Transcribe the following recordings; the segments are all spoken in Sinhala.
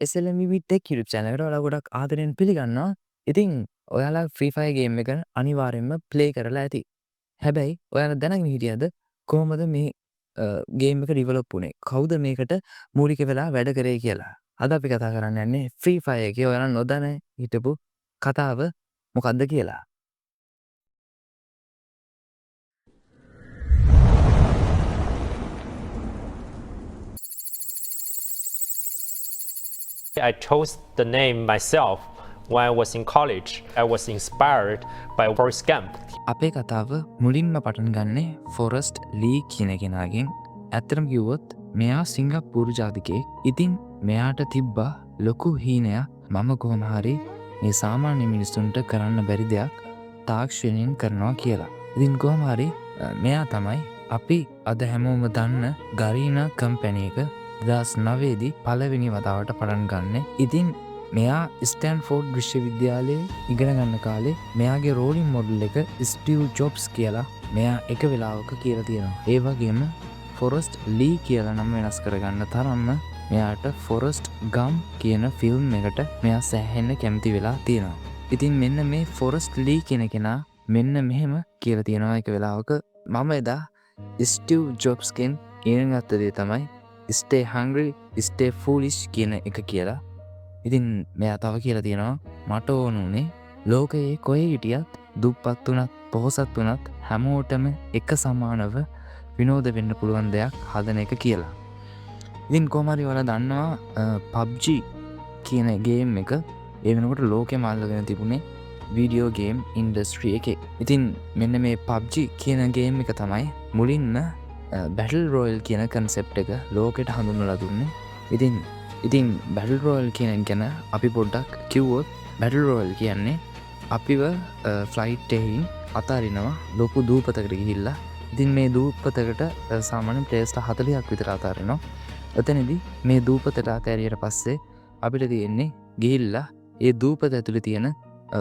SLMV Tech YouTube channel එකට ඔයාලා ගොඩක් ආදරෙන් පිළිගන්නවා. ඉතින් ඔයාලා Free Fire game එක අනිවාර්යෙන්ම play කරලා ඇති. හැබැයි ඔයාලා දැනගෙන හිටියද කොහොමද මේ game එක develop වුනේ? කවුද මේකට මූලික වෙලා වැඩ කරේ කියලා? අද අපි කතා කරන්න යන්නේ Free Fire එකේ ඔයාලා නොදැන හිටපු කතාව මොකක්ද කියලා. I chose the name myself when I was in college. I was inspired by Forrest Gump. අපේ කතාව මුලින්ම පටන් ගන්නේ ෆොරස්ට් ලී කියන කෙනාගෙන්. ඇත්තටම කිව්වොත් මෙයා සිංගප්පූරු ජාතිකයෙක්. ඉතින් මෙයාට තිබ්බා ලොකු හීනයක් මම කොහොම හරි මේ සාමාන්‍ය මිනිස්සුන්ට කරන්න බැරි දෙයක් තාක්ෂණයෙන් කරනවා කියලා. ඉතින් කොහොම හරි මෙයා තමයි අපි අද හැමෝම දන්න ගරීනා කම්පැනි එක 2009 දී පළවෙනි වතාවට පටන් ගන්න. ඉතින් මෙයා ස්ටැන්ෆෝඩ් විශ්වවිද්‍යාලයේ ඉගෙන ගන්න කාලේ මෙයාගේ රෝලින් මොඩල් එක ස්ටිව් ජොබ්ස් කියලා මෙයා එක වෙලාවක කියලා තියෙනවා. ඒ වගේම ෆොරස්ට් ලී කියලා නම් වෙනස් කරගන්න තරම්ම මෙයාට ෆොරස්ට් ගම් කියන ෆිල්ම් එකට මෙයා සෑහෙන්න කැමති වෙලා තියෙනවා. ඉතින් මෙන්න මේ ෆොරස්ට් ලී කියන කෙනා මෙන්න මෙහෙම කියලා තියෙනවා එක වෙලාවක මම එදා ස්ටිව් ජොබ්ස්ගෙන් ඉගෙන ගත්ත දේ තමයි stay hungry, stay foolish කියන එක කියලා. ඉතින් මෙයා තව කියලා තියෙනවා මට ඕන උනේ ලෝකයේ කොහේ හිටියත් දුප්පත් වුණත් පොහොසත් වුණත් හැමෝටම එක සමානව විනෝද වෙන්න පුළුවන් දෙයක් හදන එක කියලා. ඉතින් කොහොම හරි ඔයාලා දන්නවා PUBG කියන ගේම් එක ඒ වෙනකොට ලෝකෙම අල්ලගෙන තිබුණේ වීඩියෝ ගේම් ඉන්ඩස්ට්‍රි එකේ. ඉතින් මෙන්න මේ PUBG කියන ගේම් එක තමයි මුලින්ම බැටල් රොයල් කියන කන්සෙප්ට් එක ලෝකෙට හඳුන්වලා දුන්නේ. ඉතින් බැටල් රොයල් කියන ගැන අපි පොඩ්ඩක් කිව්වොත් බැටල් රොයල් කියන්නේ අපිව ෆ්ලයිට් එකකින් අතාරිනවා ලොකු දූපතකට ගිහිල්ලා. ඉතින් මේ දූපතකට සාමාන්‍ය ප්ලේයර්ස්ලා 40ක් විතර අතාරිනවා. එතනදී මේ දූපතට අතෑරියට පස්සේ අපිට තියෙන්නේ ගිහිල්ලා ඒ දූපත ඇතුලේ තියෙන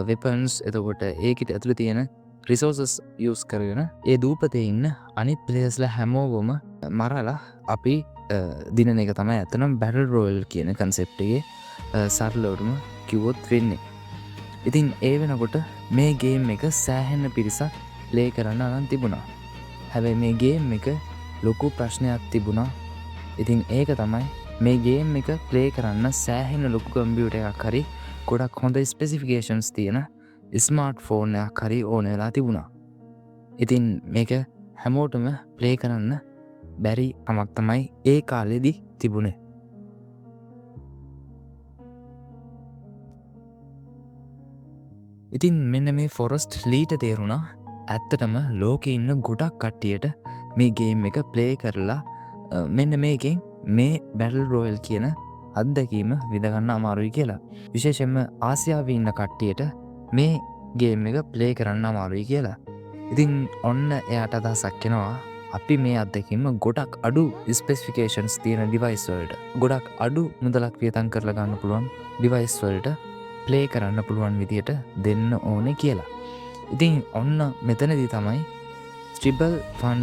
වෙපන්ස් එතකොට ඒකිට ඇතුලේ තියෙන රිසෝසස් යූස් කරගෙන ඒ දූපතේ ඉන්න අනිත් ප්ලේයර්ස්ලා හැමෝවම මරලා අපි දිනන එක තමයි ඇත්තනම් බැටල් රොයල් කියන කන්සෙප්ට් එකේ සරලවම කිව්වොත් වෙන්නේ. ඉතින් ඒ වෙනකොට මේ ගේම් එක සෑහෙන පිරිසක් ප්ලේ කරන්න අරන් තිබුණා. හැබැයි මේ ගේම් එක ලොකු ප්‍රශ්නයක් තිබුණා. ඉතින් ඒක තමයි මේ ගේම් එක ප්ලේ කරන්න සෑහෙන ලොකු කම්පියුටර් එකක් හරි ගොඩක් හොඳ ස්පෙસિෆිකේෂන්ස් තියෙන ස්මාර්ට් ෆෝන් එකක් හරි ඕන වෙලා තිබුණා. ඉතින් මේක හැමෝටම ප්ලේ කරන්න බැරි කමක් තමයි ඒ කාලෙදී තිබුණේ. ඉතින් මෙන්න මේ ෆොරස්ට් ලීට තේරුණා ඇත්තටම ලෝකේ ඉන්න ගොඩක් කට්ටියට මේ ගේම් එක ප්ලේ කරලා මෙන්න මේකෙන් මේ බැටල් රොයල් කියන අත්දැකීම විඳගන්න අමාරුයි කියලා. විශේෂයෙන්ම ආසියාවේ ඉන්න කට්ටියට මේ ගේම් එක ප්ලේ කරන්න අමාරුයි කියලා. ඉතින් ඔන්න එයාට අදහසක් එනවා අපි මේ අත්දැකීම ගොඩක් අඩු ස්පෙસિෆිකේෂන්ස් තියෙන ඩිවයිස් වලට ගොඩක් අඩු මුදලක් වියදම් කරලා ගන්න පුළුවන් ඩිවයිස් වලට ප්ලේ කරන්න පුළුවන් විදියට දෙන්න ඕනේ කියලා. ඉතින් ඔන්න මෙතනදී තමයි Tribal Fun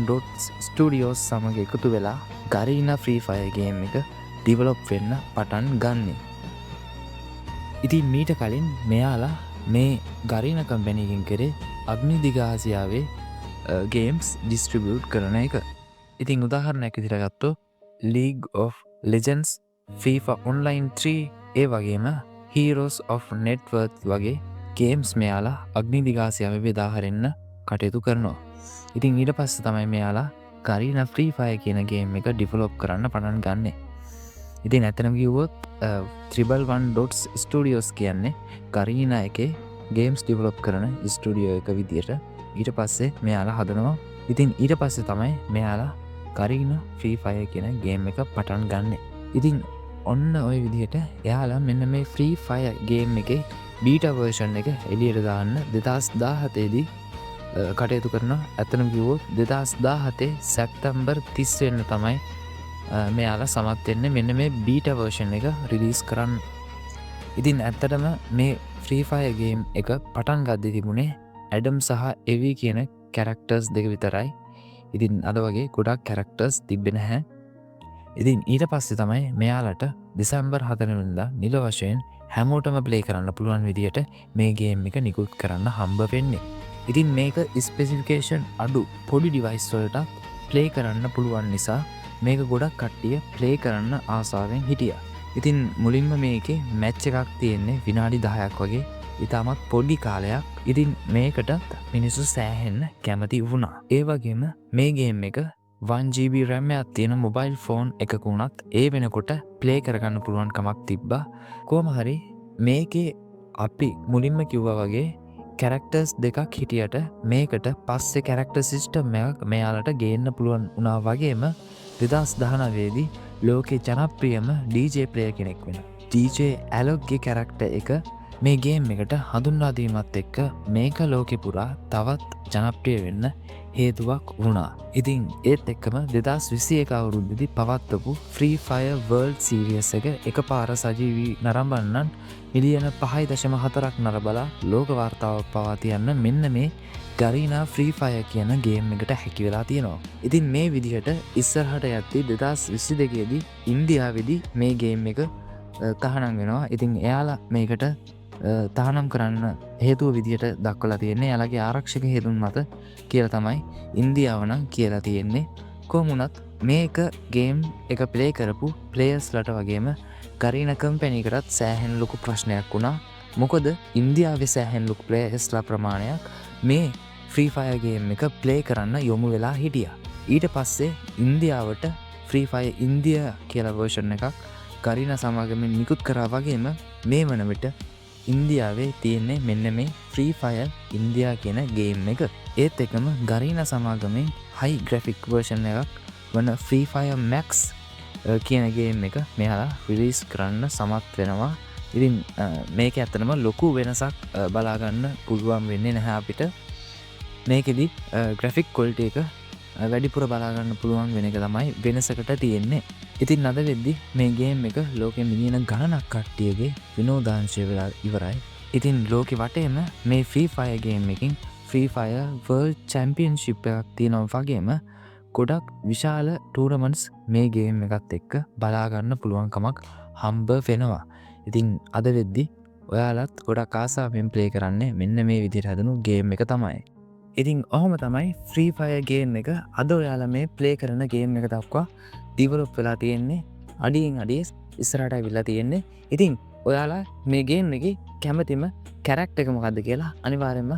Studios සමග එකතු වෙලා Garena Free Fire game එක ඩිවලොප් වෙන්න පටන් ගන්නෙ. ඉතින් මීට කලින් මෙයාලා මේ Garena කම්පැනි එකෙන් කරේ අග්නිදිග ආසියාවේ ගේම්ස් ඩිස්ට්‍රිබියුට් කරන එක. ඉතින් උදාහරණයක් විදිහට ගත්තොත් League of Legends, FIFA Online 3 ඒ වගේම Heroes of Net Worth වගේ ගේම්ස් මෙයාලා අග්නිදිග ආසියාවේ බෙදා හරින්න කටයුතු කරනවා. ඉතින් ඊට පස්සේ තමයි මෙයාලා Garena Free Fire කියන ගේම් එක ඩිවලොප් කරන්න පටන් ගන්නෙ. ඉතින් ඇත්තටම කිව්වොත් Tribal One Studios කියන්නේ Garena එකේ ගේම්ස් ඩිවලොප් කරන ස්ටුඩියෝ එක විදියට ඊට පස්සේ මෙයාලා හදනවා. ඉතින් ඊට පස්සේ තමයි මෙයාලා Garena Free Fire කියන ගේම් එක පටන් ගන්නෙ. ඉතින් ඔන්න ওই විදිහට එයාලා මෙන්න මේ Free Fire ගේම් එකේ බීටා වර්ෂන් එක එළියට දාන්න 2017 දී කටයුතු කරනවා. ඇත්තටම කිව්වොත් 2017 සැප්තැම්බර් 30 වෙනිදා තමයි මෙයාලා සමත් වෙන්නේ මෙන්න මේ බීටා වර්ෂන් එක රිලීස් කරන්න. ඉතින් ඇත්තටම මේ Free Fire ගේම් එක පටන් ගද්දී තිබුණේ ඇඩම් සහ එවි කියන කැරක්ටර්ස් දෙක විතරයි. ඉතින් අද වගේ ගොඩක් කැරක්ටර්ස් තිබ්බේ නැහැ. ඉතින් ඊට පස්සේ තමයි මෙයාලට දෙසැම්බර් 4 වෙනිදා නිල වශයෙන් හැමෝටම ප්ලේ කරන්න පුළුවන් විදියට මේ ගේම් එක නිකුත් කරන්න හම්බ වෙන්නේ. ඉතින් මේක ස්පෙසිෆිකේෂන් අඩු පොඩි ඩිවයිස් වලට ප්ලේ කරන්න පුළුවන් නිසා මේක ගොඩක් කට්ටිය ප්ලේ කරන්න ආසාවෙන් හිටියා. ඉතින් මුලින්ම මේකේ මැච් එකක් තියෙන්නේ විනාඩි 10ක් වගේ. ඉතාමත් පොඩි කාලයක්. ඉතින් මේකට මිනිස්සු සෑහෙන්න කැමති වුණා. ඒ වගේම මේ ගේම් එක 1GB RAM එකක් තියෙන මොබයිල් ෆෝන් එකක වුණත් ඒ වෙනකොට ප්ලේ කරගන්න පුළුවන් කමක් තිබ්බා. කොහොම හරි මේකේ අපි මුලින්ම කිව්වා වගේ කැරක්ටර්ස් දෙකක් හිටියට මේකට පස්සේ කැරක්ටර් සිස්ටම් එකක් මෙයාලට ගේන්න පුළුවන් වුණා වගේම 2019 දී ලෝකේ ජනප්‍රියම DJ ප්ලේයර් කෙනෙක් වෙන DJ ඇලොක්ගේ කැරක්ටර් එක මේ ගේම් එකට හඳුන්වා දීමත් එක්ක මේක ලෝකෙ පුරා තවත් ජනප්‍රිය වෙන්න හේතුවක් වුණා. ඉතින් ඒත් එක්කම 2021 අවුරුද්දේදී පවත්වපු Free Fire World Series එක එකපාර සජීවී නරඹන්නන් මිලියන 5.4ක් නරඹලා ලෝක වාර්තාවක් පවා තියන්න මෙන්න මේ Garena Free Fire කියන ගේම් එකට හැකි වෙලා තියෙනවා. ඉතින් මේ විදිහට ඉස්සරහට යද්දී 2022 දී ඉන්දියාවේදී මේ ගේම් එක තහනම් වෙනවා. ඉතින් එයාලා මේකට තහනම් කරන්න හේතුව විදිහට දක්වලා තියෙන්නේ එයාලගේ ආරක්ෂක හේතුන් මත කියලා තමයි ඉන්දියාව නම් කියලා තියෙන්නේ. කොහොම වුණත් මේක ගේම් එක ප්ලේ කරපු ප්ලේයර්ස්ලට වගේම Garena කම්පැනි එකටත් සෑහෙන ලොකු ප්‍රශ්නයක් වුණා. මොකද ඉන්දියාවේ සෑහෙන ලොකු ප්ලේයර්ස්ලා ප්‍රමාණයක් මේ Free Fire ගේම් එක ප්ලේ කරන්න යොමු වෙලා හිටියා. ඊට පස්සේ ඉන්දියාවට Free Fire India කියලා version එකක් Garena සමාගමෙන් නිකුත් කරා වගේම මේ වන විට ඉන්දියාවේ තියෙන්නේ මෙන්න මේ Free Fire India කියන ගේම් එක. ඒත් එකම Garena සමාගමෙන් high graphic version එකක් වන Free Fire Max කියන ගේම් එක මෙයාලා රිලීස් කරන්න සමත් වෙනවා. ඉතින් මේක ඇත්තටම ලොකු වෙනසක් බලාගන්න පුළුවන් වෙන්නේ නැහැ අපිට. මේකෙදි graphic quality එක වැඩිපුර බලාගන්න පුළුවන් වෙන එක තමයි වෙනසකට තියෙන්නේ. ඉතින් අද වෙද්දි මේ ගේම් එක ලෝකෙ මිලියන ගණනක් කට්ටියගේ විනෝදාංශය වෙලා ඉවරයි. ඉතින් ලෝකෙ වටේම මේ Free Fire ගේම් එකකින් Free Fire World Championship එකක් තියෙනවා වගේම ගොඩක් විශාල ටූර්නමන්ට්ස් මේ ගේම් එකත් එක්ක බලාගන්න පුළුවන් කමක් හම්බ වෙනවා. ඉතින් අද වෙද්දි ඔයාලත් ගොඩක් ආසාවෙන් ප්ලේ කරන්නේ මෙන්න මේ විදිහට හදනු ගේම් එක තමයි. ඉතින් ඔහොම තමයි Free Fire ගේම් එක අද ඔයාලා මේ ප්ලේ කරන ගේම් එක දක්වා ඩිවලොප් වෙලා තියෙන්නේ. අඩියෙන් අඩිය ඉස්සරහට අවිල්ලා තියෙන්නේ. ඉතින් ඔයාලා මේ ගේම් එකේ කැමතිම කැරක්ටර් එක මොකද්ද කියලා අනිවාර්යෙන්ම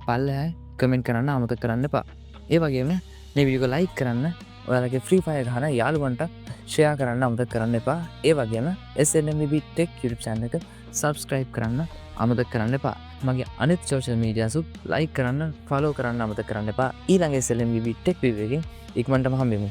පල්ලෙහායි කමෙන්ට් කරන්න අමතක කරන්න එපා. ඒ වගේම මේ වීඩියෝ එක ලයික් කරන්න, ඔයාලගේ Free Fire ගහන යාළුවන්ට ෂෙයා කරන්න අමතක කරන්න එපා. ඒ වගේම SLMB Tech YouTube channel එක subscribe කරන්න අමතක කරන්න එපා. මගේ අනිත් social medias උත් like කරන්න, follow කරන්න අමතක කරන්න එපා. ඊළඟ SLMB Tech video එකකින් ඉක්මනටම හම්බෙමු.